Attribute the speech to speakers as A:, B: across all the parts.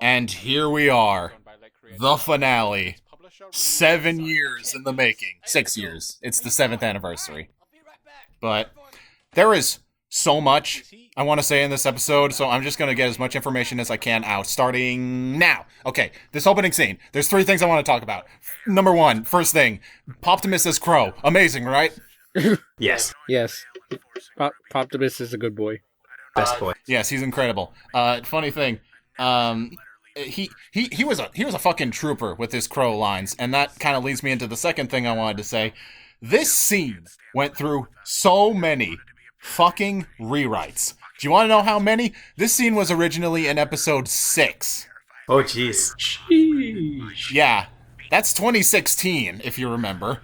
A: And here we are. The finale. 7 years in the making. 6 years. It's the 7th anniversary. But there is so much I want to say in this episode, so I'm just going to get as much information as I can out, starting now. Okay, this opening scene. There's 3 things I want to talk about. Number 1, first thing, Poptimus as Crow. Amazing, right?
B: Yes.
C: Yes. Poptimus is a good boy.
B: Best boy.
A: Yes, he's incredible. Funny thing, he was a fucking trooper with his Crow lines, and that kind of leads me into the second thing I wanted to say. This scene went through so many fucking rewrites. Do you want to know how many? This scene was originally in episode 6.
B: Oh, jeez.
C: Sheesh.
A: Yeah, that's 2016, if you remember.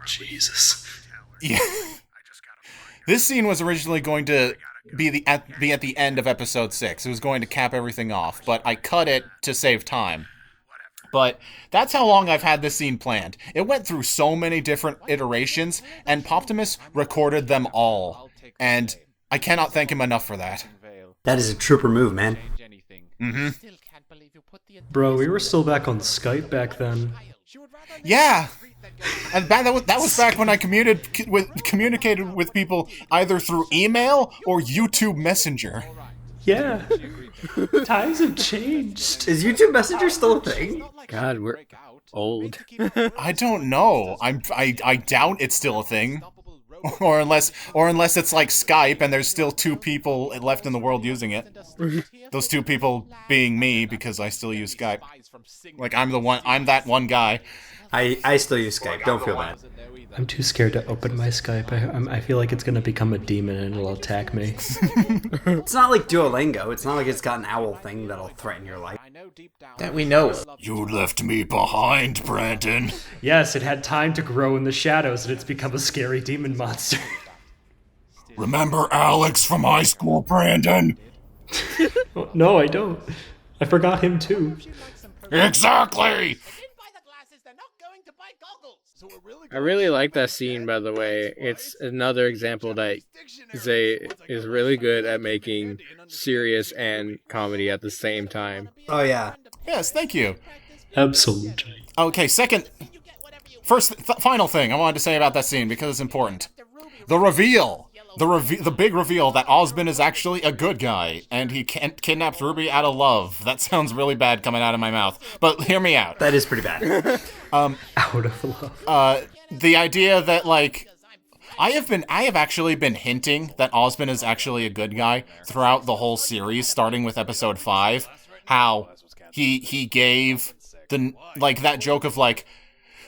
B: Jesus.
A: Yeah. This scene was originally going to be at the end of episode 6. It was going to cap everything off, but I cut it to save time. But that's how long I've had this scene planned. It went through so many different iterations, and Poptimus recorded them all. And I cannot thank him enough for that.
B: That is a trooper move, man.
A: Mm-hmm.
D: Bro, we were still back on Skype back then.
A: Yeah. And that was back when I communicated with people either through email or YouTube Messenger.
D: Yeah. Times have changed.
B: Is YouTube Messenger still a thing?
C: God, we're old.
A: I don't know. I doubt it's still a thing. Or unless it's like Skype and there's still 2 people left in the world using it. Those 2 people being me, because I still use Skype. Like I'm that one guy.
B: I still use Skype. Don't feel bad.
D: I'm too scared to open my Skype. I feel like it's gonna become a demon and it'll attack me.
B: It's not like Duolingo. It's not like it's got an owl thing that'll threaten your life.
E: That we know of.
A: You left me behind, Brandon.
D: Yes, it had time to grow in the shadows and it's become a scary demon monster.
A: Remember Alex from high school, Brandon?
D: Oh, no, I don't. I forgot him too.
A: Exactly!
C: I really like that scene, by the way. It's another example that Zeh is really good at making serious and comedy at the same time.
B: Oh, yeah.
A: Yes, thank you.
D: Absolutely.
A: Okay, final thing I wanted to say about that scene, because it's important. The reveal. The big reveal that Osmond is actually a good guy, and he kidnapped RWBY out of love. That sounds really bad coming out of my mouth, but hear me out.
B: That is pretty bad.
D: Out of love.
A: The idea that, like, I have actually been hinting that Osmond is actually a good guy throughout the whole series, starting with episode 5, how he gave that joke of like,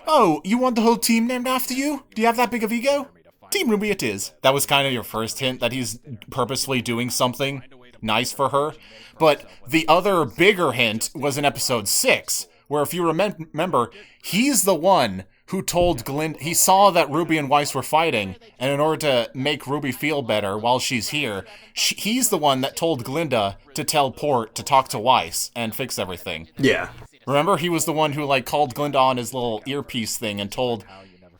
A: oh, you want the whole team named after you? Do you have that big of ego? Team RWBY it is. That was kind of your first hint that he's purposely doing something nice for her. But the other bigger hint was in episode 6, where if you remember, he's the one who told Glinda, he saw that RWBY and Weiss were fighting, and in order to make RWBY feel better while she's here, he's the one that told Glinda to tell Port to talk to Weiss and fix everything.
B: Yeah.
A: Remember, he was the one who, like, called Glinda on his little earpiece thing and told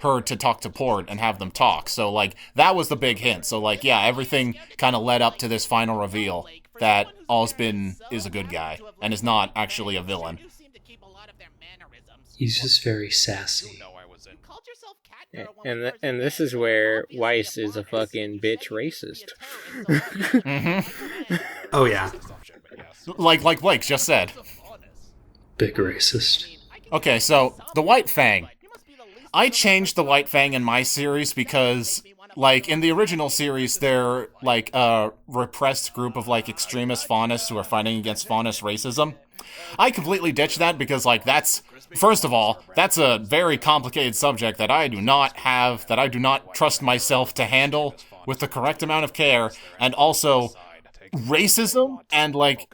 A: her to talk to Port and have them talk. So, like, that was the big hint. So, like, yeah, everything kind of led up to this final reveal that Osmond is a good guy and is not actually a villain.
D: He's just very sassy.
C: And this is where Weiss is a fucking bitch racist.
A: Mm-hmm.
B: Oh, yeah.
A: Like Blake just said.
D: Big racist.
A: Okay, so the White Fang. I changed the White Fang in my series because, like, in the original series, they're, like, a repressed group of, like, extremist faunists who are fighting against faunist racism. I completely ditched that because, like, first of all, that's a very complicated subject that I do not trust myself to handle with the correct amount of care, and also racism and, like,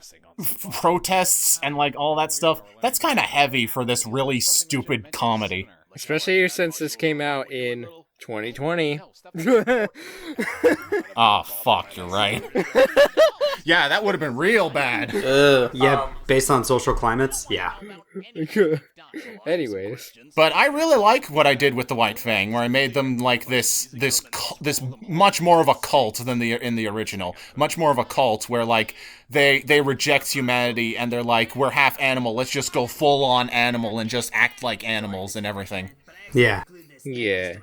A: protests and, like, all that stuff, that's kind of heavy for this really stupid comedy.
C: Especially since this came out in 2020.
A: Ah, fuck, you're right. Yeah, that would have been real bad.
B: Yeah, based on social climates, yeah.
C: Anyways.
A: But I really like what I did with the White Fang, where I made them like this much more of a cult than in the original. Much more of a cult where like they reject humanity and they're like, we're half animal, let's just go full on animal and just act like animals and everything.
B: Yeah.
C: Yeah.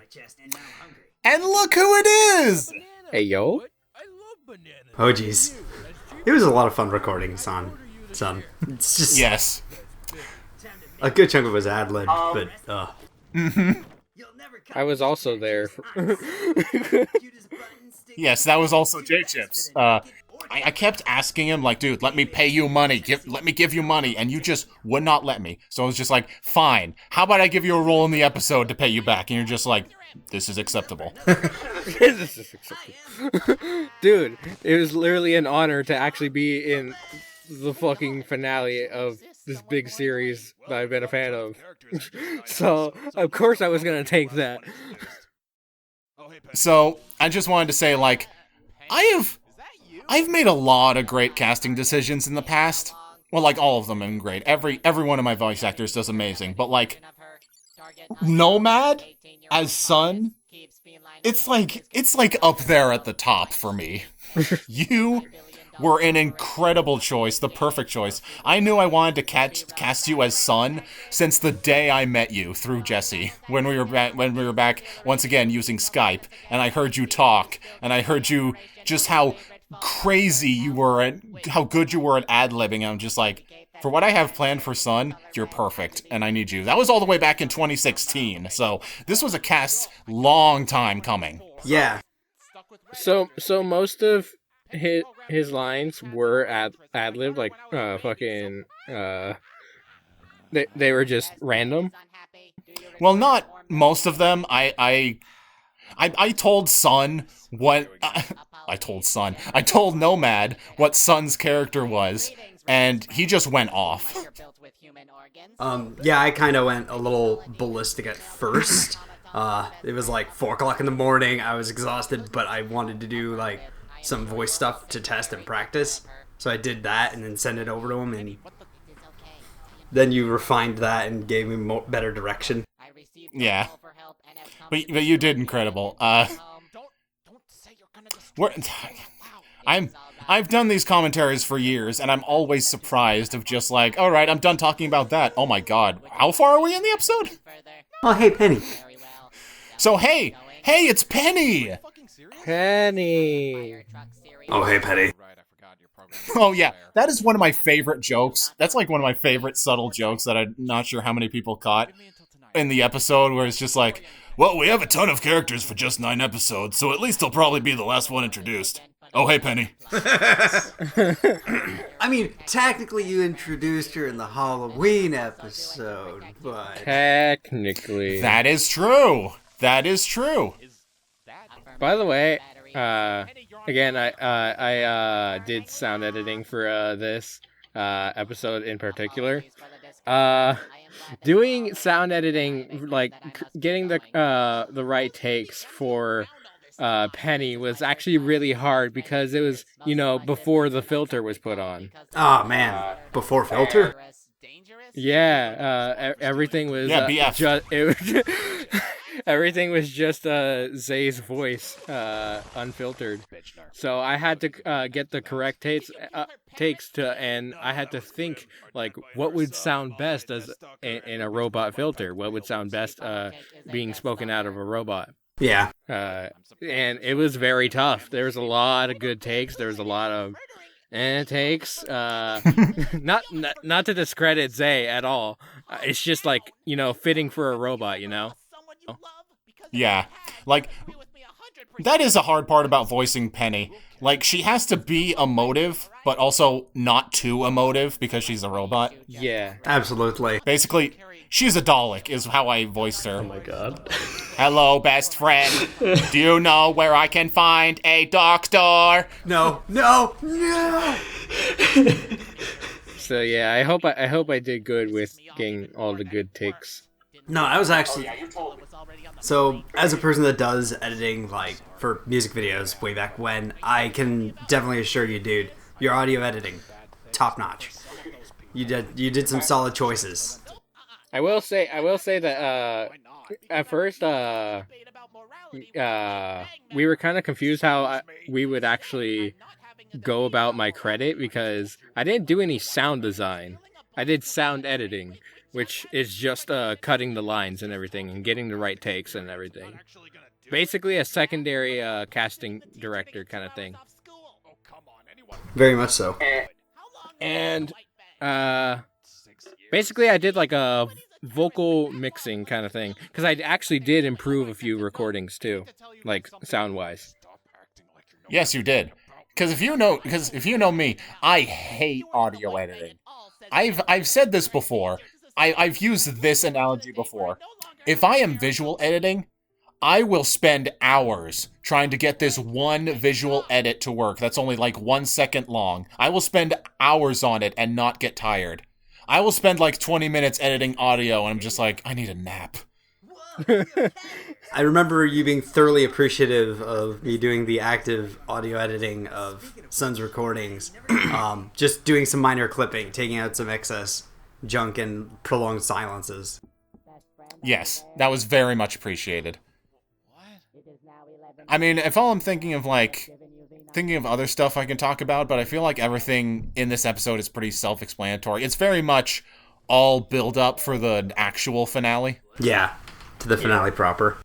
A: And look who it is!
C: Hey, yo.
B: Oh, jeez. It was a lot of fun recording, son. It's just...
A: Yes.
B: A good chunk of it was ad-lib, but,
C: I was also there.
A: Yes, that was also JChippers. I kept asking him, like, dude, let me pay you money. Let me give you money. And you just would not let me. So I was just like, fine. How about I give you a role in the episode to pay you back? And you're just like, this is acceptable.
C: This is acceptable. Dude, it was literally an honor to actually be in the fucking finale of this big series that I've been a fan of. So, of course I was going to take that.
A: So, I just wanted to say, like, I've made a lot of great casting decisions in the past. Well, like, all of them have been great. Every one of my voice actors does amazing. But, like, Nomad as Sun, it's like up there at the top for me. You were an incredible choice, the perfect choice. I knew I wanted to cast you as Sun since the day I met you through Jesse, when we were back once again using Skype, and I heard you talk, and I heard you just how crazy you were and how good you were at ad-libbing. I'm just like, for what I have planned for Sun, you're perfect, and I need you. That was all the way back in 2016, so this was a cast long time coming.
B: yeah.
C: So most of his lines were ad-libbed, like, they were just random.
A: Well, not most of them. I told Sun what... I told Nomad what Sun's character was, and he just went off.
B: Yeah, I kind of went a little ballistic at first. It was like 4 o'clock in the morning. I was exhausted, but I wanted to do like some voice stuff to test and practice. So I did that and then sent it over to him, and then you refined that and gave me better direction.
A: Yeah. But you did incredible. I've done these commentaries for years, and I'm always surprised of just like, all right, I'm done talking about that. Oh my god, how far are we in the episode?
B: Oh, hey, Penny.
A: So hey, it's Penny.
C: Penny.
B: Oh, hey, Penny.
A: Oh yeah, that is one of my favorite jokes. That's like one of my favorite subtle jokes that I'm not sure how many people caught in the episode, where it's just like, well, we have a ton of characters for just 9 episodes, so at least he'll probably be the last one introduced. Oh, hey, Penny.
B: I mean, technically you introduced her in the Halloween episode, but...
C: Technically.
A: That is true. That is true.
C: By the way, again, I did sound editing for this episode in particular. Doing sound editing, like getting the right takes for Penny was actually really hard because it was, before the filter was put on.
B: Oh man, before filter?
C: Yeah, everything was everything was just Zay's voice, unfiltered. So I had to get the correct takes to, and I had to think like what would sound best as in a robot filter. What would sound best being spoken out of a robot.
B: Yeah.
C: And it was very tough. There was a lot of good takes. There was a lot of takes. Not to discredit Zay at all. It's just like, fitting for a robot,
A: Yeah. Like, that is a hard part about voicing Penny. Like, she has to be emotive, but also not too emotive because she's a robot.
C: Yeah.
B: Absolutely.
A: Basically, she's a Dalek, is how I voiced her.
D: Oh my god.
A: Hello, best friend. Do you know where I can find a doctor?
B: No.
C: So yeah, I hope I did good with getting all the good takes.
B: No, I was actually... So, as a person that does editing, like, for music videos way back when, I can definitely assure you, dude, Your audio editing, top notch. You did some solid choices.
C: I will say that at first we were kind of confused how we would actually go about my credit, because I didn't do any sound design. I did sound editing, which is just cutting the lines and everything and getting the right takes and everything. Basically a secondary casting director kind of thing.
B: Very much so.
C: And basically I did like a vocal mixing kind of thing, because I actually did improve a few recordings too, like sound-wise.
A: Yes, you did. Because if you know me, I hate audio editing. I've said this before. I've used this analogy before. If I am visual editing, I will spend hours trying to get this one visual edit to work that's only like 1 second long. I will spend hours on it and not get tired. I will spend like 20 minutes editing audio and I'm just like, I need a nap.
B: I remember you being thoroughly appreciative of me doing the active audio editing of Sun's recordings. Just doing some minor clipping, taking out some excess junk and prolonged silences.
A: Yes, that was very much appreciated. I mean, if all I'm thinking of other stuff I can talk about, but I feel like everything in this episode is pretty self-explanatory. It's very much all build up for the actual finale.
B: Yeah, to the finale proper.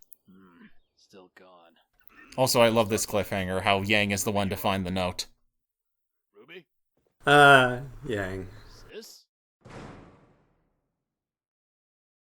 E: Still gone.
A: Also, I love this cliffhanger, how Yang is the one to find the note.
E: RWBY?
B: Yang.